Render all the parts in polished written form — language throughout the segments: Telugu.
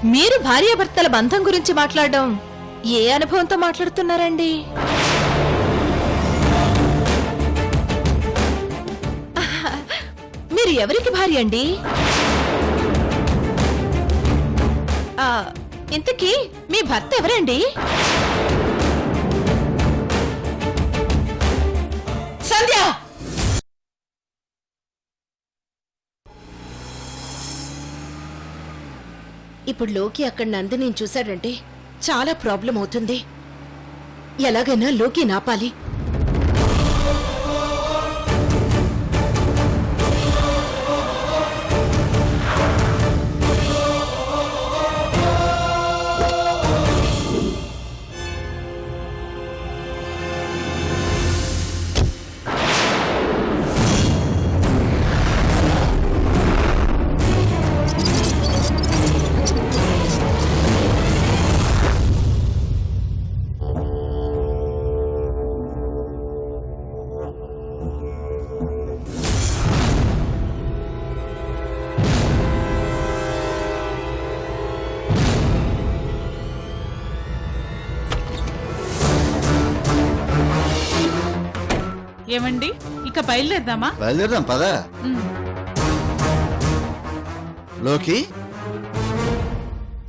మీరు భార్యాభర్తల బంధం గురించి మాట్లాడడం ఏ అనుభవంతో మాట్లాడుతున్నారండి? మీరు ఎవరికి భార్య అండి? ఇంతకీ మీ భర్త ఎవరండి? సంధ్య! ఇప్పుడు లోకి అక్కడ నందిని చూశాడంటే చాలా ప్రాబ్లం అవుతుంది. ఎలాగైనా లోకి నాపాలి. ఏమండి, ఇక బయలుదేరదామా? బయలుదేరదాం పదా. లోకి,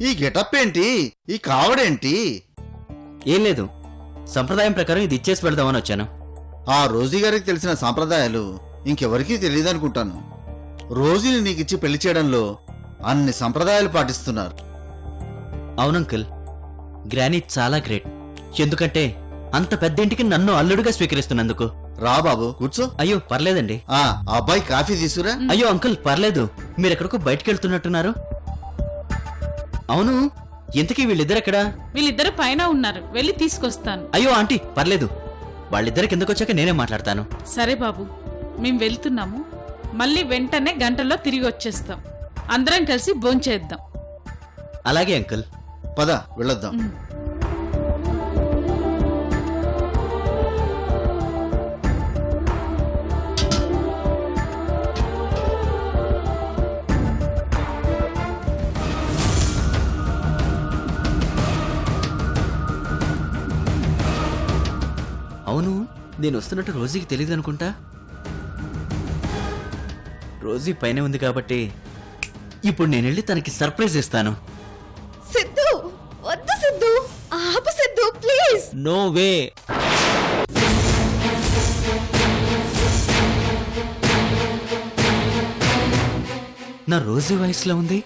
ఈ గెటప్ ఏంటి? ఈ కావడేంటి? ఏం లేదు, సంప్రదాయం ప్రకారం ఇది ఇచ్చేసి వెళ్దామని వచ్చాను. ఆ రోజీ గారికి తెలిసిన సాంప్రదాయాలు ఇంకెవరికీ తెలియదు అనుకుంటాను. రోజీని నీకిచ్చి పెళ్లి చేయడంలో అన్ని సంప్రదాయాలు పాటిస్తున్నారు. అవునంకుల్, గ్రానీ చాలా గ్రేట్. ఎందుకంటే అంత పెద్ద ఇంటికి నన్ను అల్లుడుగా స్వీకరిస్తున్నందుకు. రా బాబు కూర్చో. అయ్యో పర్లేదండి. ఆ అబ్బాయి కాఫీ తీసుకురా. అయ్యో అంకుల్ పర్లేదు, మీరెక్కడికో బయటికి వెళ్తున్నట్టున్నారు. అవును, ఇంతకీ వీళ్ళిద్దరెక్కడా? వీళ్ళిద్దరు పైన ఉన్నారు, వెళ్ళి తీసుకొస్తాను. అయ్యో ఆంటీ పర్లేదు, వాళ్ళిద్దరు కిందకొచ్చాక నేనే మాట్లాడతాను. సరే బాబు, మేం వెళ్తున్నాము. మళ్ళీ వెంటనే గంటలో తిరిగి వచ్చేస్తాం. అందరం కలిసి భోంచేద్దాం. అలాగే అంకుల్. పద వెళ్ళొద్దాం. అవును, నేను వస్తున్నట్టు రోజీకి తెలియదు అనుకుంటా. రోజీ పైన ఉంది కాబట్టి ఇప్పుడు నేను వెళ్ళి తనకి సర్ప్రైజ్ ఇస్తాను. సిద్ధు, వద్దు సిద్ధు, ఆపు సిద్ధు ప్లీజ్. No way. నా రోజీ వయసులో ఉంది.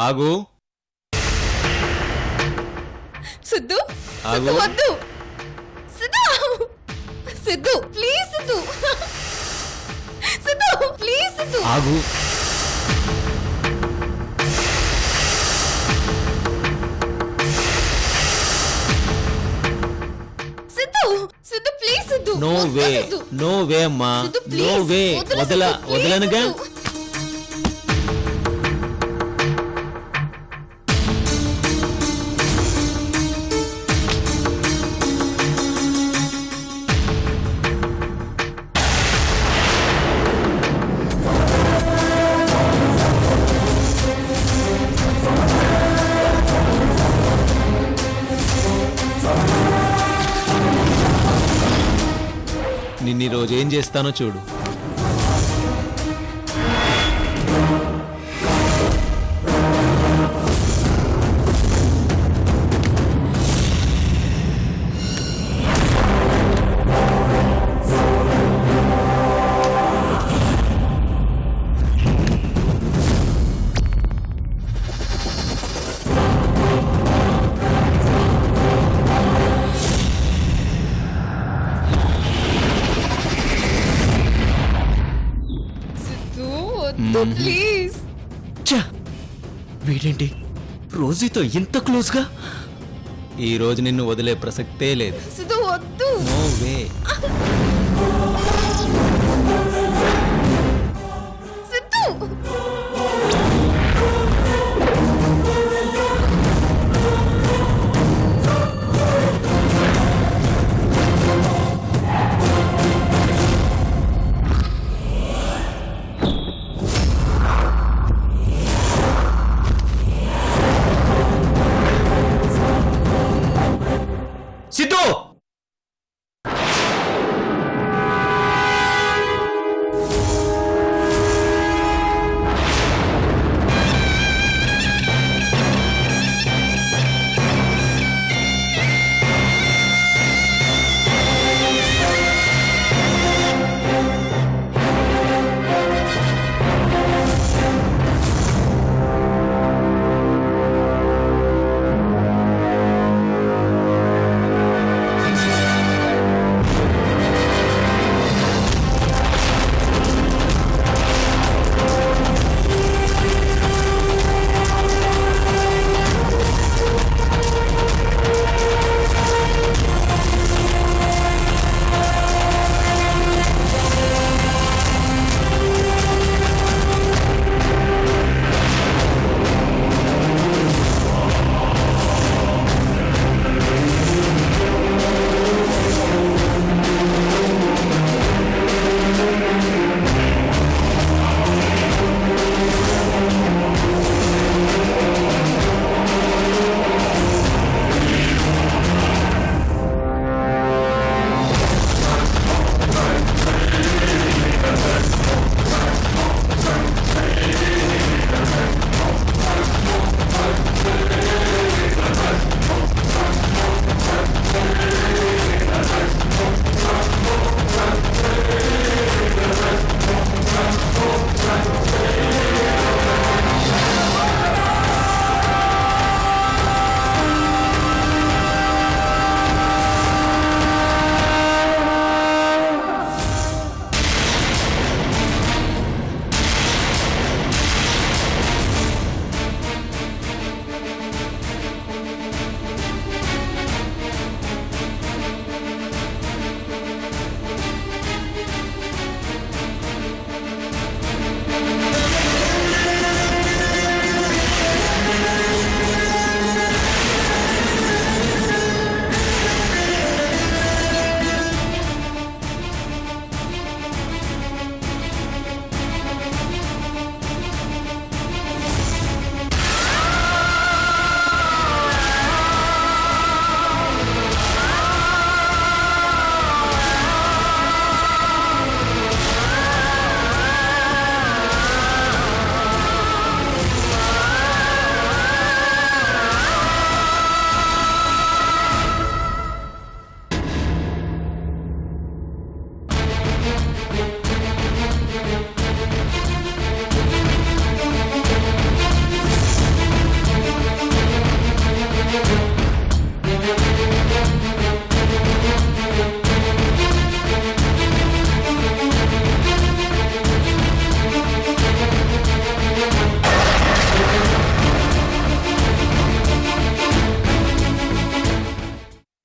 ఆగు. సిద్ధు, ఆగు. సిద్ధు వద్దు. సిద్ధు, సిద్ధు ప్లీజ్ సిద్ధు. సిద్ధు ప్లీజ్ సిద్ధు. ఆగు. సిద్ధు, సిద్ధు ప్లీజ్ సిద్ధు. నో వద్దు వే, సిద్ధు. నో వే అమ్మా, సిద్ధు, నో please. వే. వదిలు వదల సిద్ధు, please వదలనుగా. సిద్ధు. నిన్ను ఈ రోజు ఏం చేస్తానో చూడు. వద్దు ప్లీజ్. వీడేంటి రోజీతో ఇంత క్లోజ్ గా? ఈ రోజు నిన్ను వదిలే ప్రసక్తే లేదు. సిద్ధు వద్దు. No way. సిద్ధు!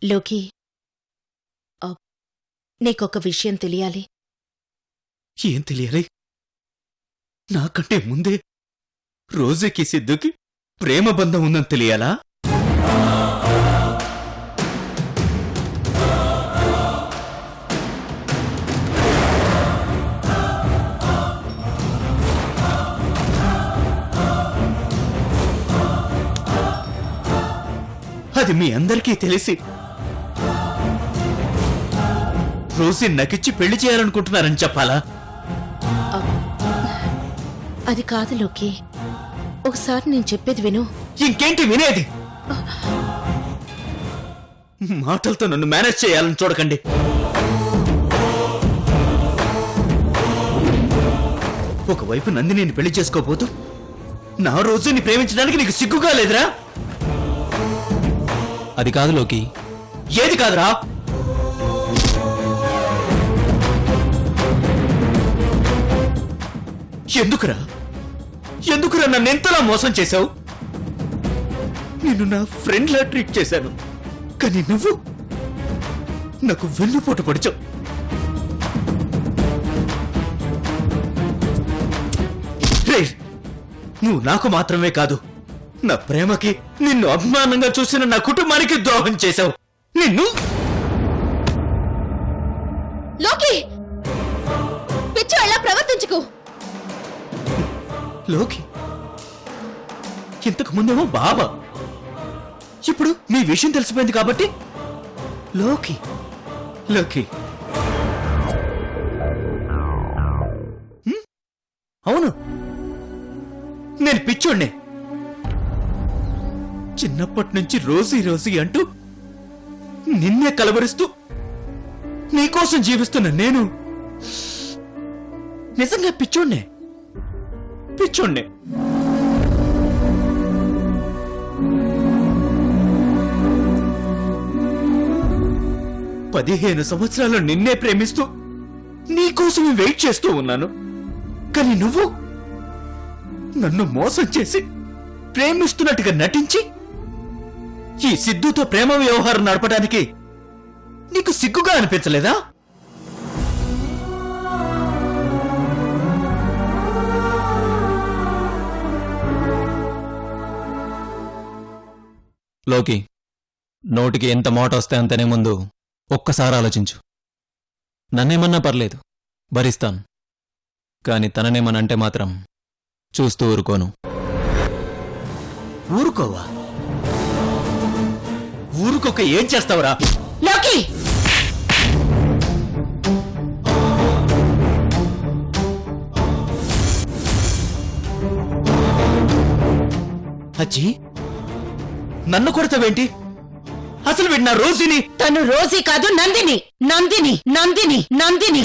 లోకి నీకొక విషయం తెలియాలి. ఏం తెలియాలి? నాకంటే ముందే రోజుకి సిద్ధుకి ప్రేమ బంధం ఉందని తెలియాలా? అది మీ అందరికీ తెలిసి రోజీ నకిచ్చి పెళ్లి చేయాలనుకుంటున్నారని చెప్పాలా? అది కాదు లోకి, ఒకసారి నేను చెప్పేది విను. ఇంకేంటి వినేది? మాటలతో నన్ను మేనేజ్ చేయాలని చూడకండి. ఒకవైపు నందిని పెళ్లి చేసుకోబోతూ నా రోజుని ప్రేమించడానికి నీకు సిగ్గుగా లేదురా? అది కాదు లోకి. ఏది కాదురా? ఎందుకురా నన్ను ఎంతలా మోసం చేశావు? నేను నా ఫ్రెండ్లా ట్రీట్ చేశాను, కానీ నువ్వు నాకు వెన్నుపోటు పొడిచావు. ప్లీజ్, నువ్వు నాకు మాత్రమే కాదు, నా ప్రేమకి, నిన్ను అభిమానంగా చూసిన నా కుటుంబానికి ద్రోహం చేశావు. నిన్ను లోకి పిచ్చి అలా ప్రవర్తించుకో. లోకి ఇంతకు ముందేమో బాబా, ఇప్పుడు మీ విషయం తెలిసిపోయింది కాబట్టి లోకి. లోకి అవును, నేను పిచ్చోడ్నే. చిన్నప్పటి నుంచి రోజీ రోజీ అంటూ నిన్నే కలవరిస్తూ నీకోసం జీవిస్తున్న నేను నిజంగా పిచ్చోడ్నే. పిచ్చోడ్నే. పదిహేను సంవత్సరాలు నిన్నే ప్రేమిస్తూ నీకోసమే వెయిట్ చేస్తూ ఉన్నాను. కానీ నువ్వు నన్ను మోసం చేసి ప్రేమిస్తున్నట్టుగా నటించి ఈ సిద్ధుతో ప్రేమ వ్యవహారం నడపడానికి నీకు సిగ్గుగా అనిపించలేదా? లోకి, నోటికి ఎంత మాట వస్తే అంతనే ముందు ఒక్కసారి ఆలోచించు. నన్నేమన్నా పర్లేదు, భరిస్తాను. కాని తననేమనంటే మాత్రం చూస్తూ ఊరుకోను. ఊరుకోవా? ఊరుకోక ఏం చేస్తావురా? లోకి అజ్జీ, నన్ను కొడతావేంటి? అసలు వీడు నా రోజుని. తను రోజీ కాదు, నందిని. నందిని నందిని నందిని.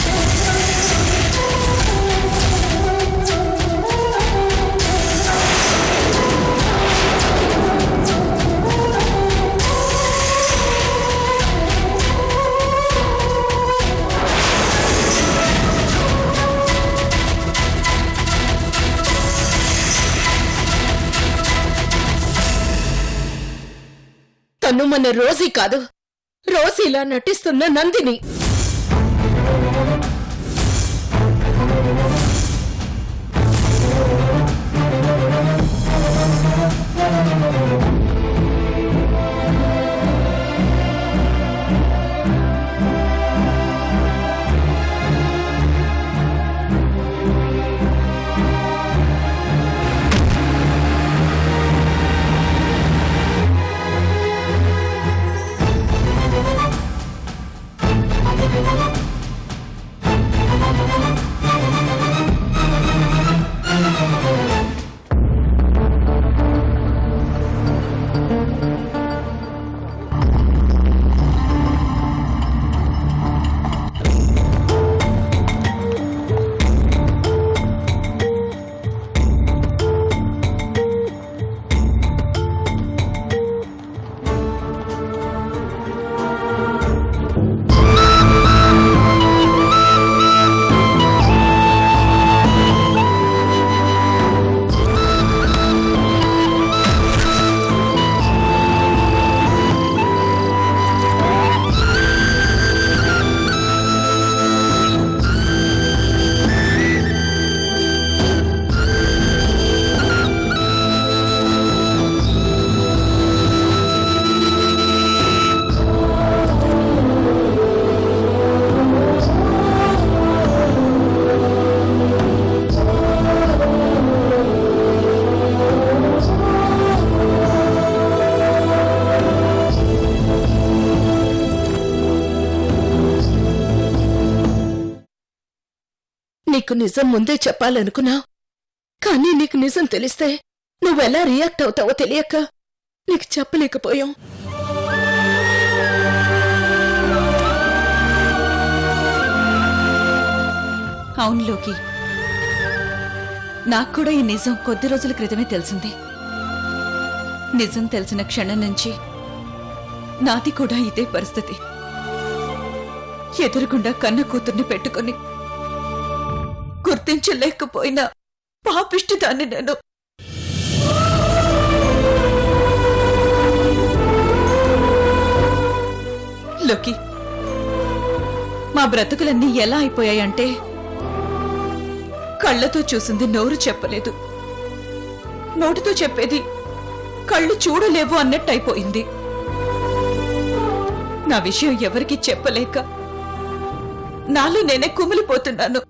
తను మన రోజీ కాదు, రోజీలా నటిస్తున్న నందిని. నీకు నిజం ముందే చెప్పాలనుకున్నా, కానీ నీకు నిజం తెలిస్తే నువ్వెలా రియాక్ట్ అవుతావో తెలియక నీకు చెప్పలేకపోయాం. అవును లోకి, నాకు కూడా ఈ నిజం కొద్ది రోజుల క్రితమే తెలిసింది. నిజం తెలిసిన క్షణం నుంచి నాది కూడా ఇదే పరిస్థితి. ఎదురుగుండా కన్న కూతుర్ని పెట్టుకుని గుర్తించలేకపోయినా పాపిష్టి దాన్ని నేను. లోకి, మా బ్రతుకులన్నీ ఎలా అయిపోయాయంటే కళ్ళతో చూసింది నోరు చెప్పలేదు, నోటితో చెప్పేది కళ్ళు చూడలేవు అన్నట్టయిపోయింది. నా విషయం ఎవరికీ చెప్పలేక నాలో నేనే కుమిలిపోతున్నాను.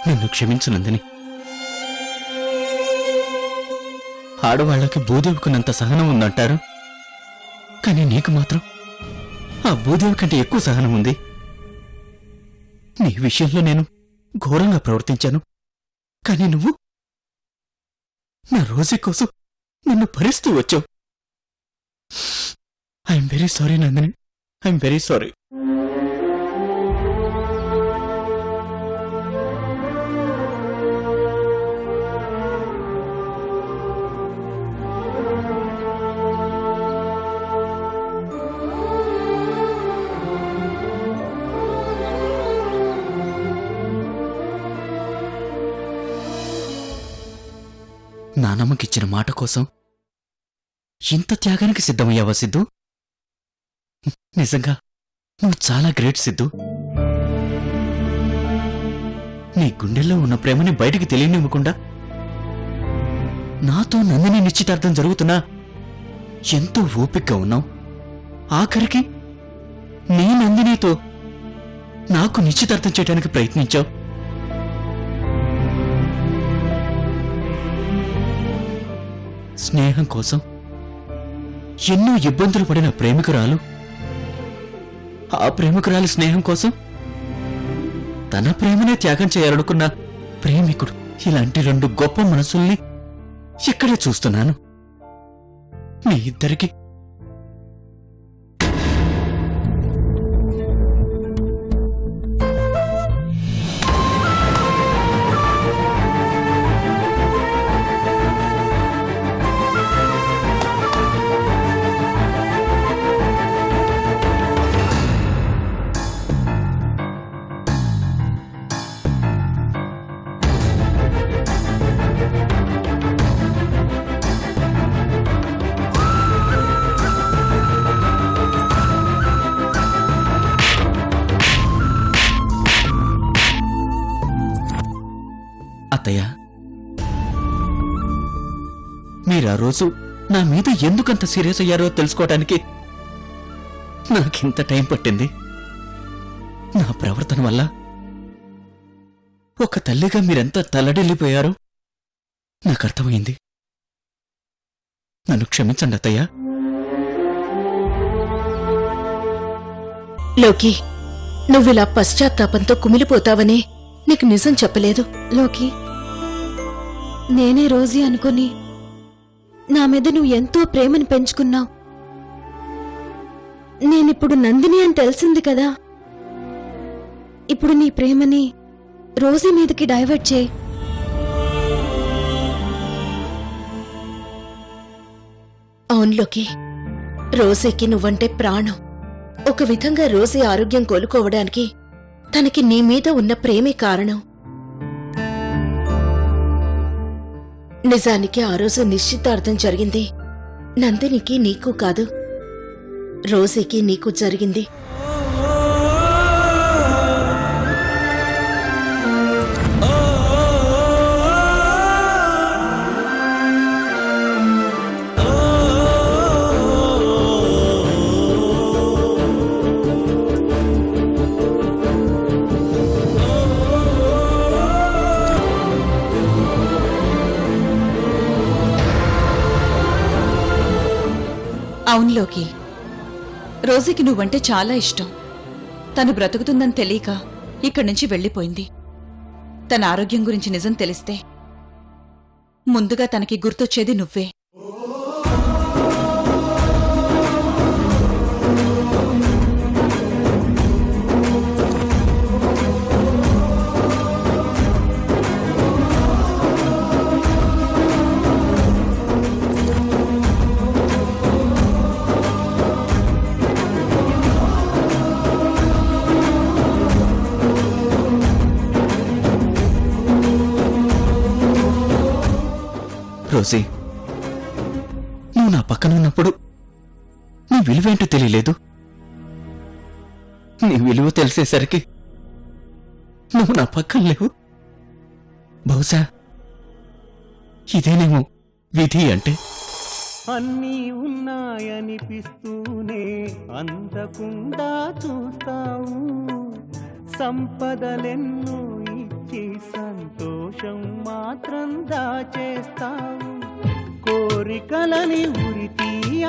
నన్ను క్షమించు నందిని. ఆడవాళ్లకి భూదేవికున్నంత సహనం ఉందంటారు, కానీ నీకు మాత్రం ఆ భూదేవి కంటే ఎక్కువ సహనం ఉంది. నీ విషయంలో నేను ఘోరంగా ప్రవర్తించాను, కానీ నువ్వు నా రోజీ కోసం నన్ను భరిస్తూ వచ్చావు. I'm very sorry Nandini, I'm very sorry. నానమ్మకిచ్చిన మాట కోసం ఇంత త్యాగానికి సిద్ధమయ్యావా సిద్ధు? నిజంగా నువ్వు చాలా గ్రేట్ సిద్ధు. నీ గుండెల్లో ఉన్న ప్రేమని బయటికి తెలియనివ్వకుండా నాతో నందిని నిశ్చితార్థం జరుగుతున్నా ఎంతో ఓపికగా ఉన్నావు. ఆఖరికి నీ నందినితో నాకు నిశ్చితార్థం చేయడానికి ప్రయత్నించావు. స్నేహం కోసం ఎన్నో ఇబ్బందులు పడిన ప్రేమికురాలు, ఆ ప్రేమికురాలి స్నేహం కోసం తన ప్రేమనే త్యాగం చేయాలనుకున్న ప్రేమికుడు, ఇలాంటి రెండు గొప్ప మనసుల్ని ఇక్కడే చూస్తున్నాను. మీ ఇద్దరికి అత్తయ్య, మీరా రోజు నా మీద ఎందుకంత సీరియస్ అయ్యారో తెలుసుకోవటానికి నాకింత టైం పట్టింది. నా ప్రవర్తన వల్ల ఒక తల్లిగా మీరెంత తల్లడిల్లిపోయారో నాకు అర్థమైంది. నన్ను క్షమించండి అత్తయ్య. లోకి, నువ్విలా పశ్చాత్తాపంతో కుమిలిపోతావని నీకు నిజం చెప్పలేదు. లోకి, నేనే రోజీ అనుకుని నా మీద నువ్వు ఎంతో ప్రేమను పెంచుకున్నావు. నేనిప్పుడు నందిని అని తెలిసింది కదా, ఇప్పుడు నీ ప్రేమని రోజీ మీదకి డైవర్ట్ చేయి. అవునులోకి, రోజీకి నువ్వంటే ప్రాణం. ఒక విధంగా రోజీ ఆరోగ్యం కోలుకోవడానికి తనకి నీ మీద ఉన్న ప్రేమే కారణం. నిజానికి ఆ రోజు నిశ్చితార్థం జరిగింది నందినికి నీకు కాదు, రోజీకి నీకు జరిగింది. అవునులోకి, రోజీకి నువ్వంటే చాలా ఇష్టం. తను బ్రతుకుతుందని తెలియక ఇక్కడి నుంచి వెళ్ళిపోయింది. తన ఆరోగ్యం గురించి నిజం తెలిస్తే ముందుగా తనకి గుర్తొచ్చేది నువ్వే. రోజీ, నువ్వు నా పక్కన ఉన్నప్పుడు నీ విలువేంటో తెలియలేదు. నీ విలువ తెలిసేసరికి నువ్వు నా పక్కన లేవు. బహుశా ఇదేనేమో విధి అంటే. అన్నీ ఉన్నాయనిపిస్తూనే అందకుండా చూస్తావు, సంపదలెన్నో ఇచ్చి సంతోషం మాత్రం దాచేస్తావు. కోరికలని ఉరి తీయ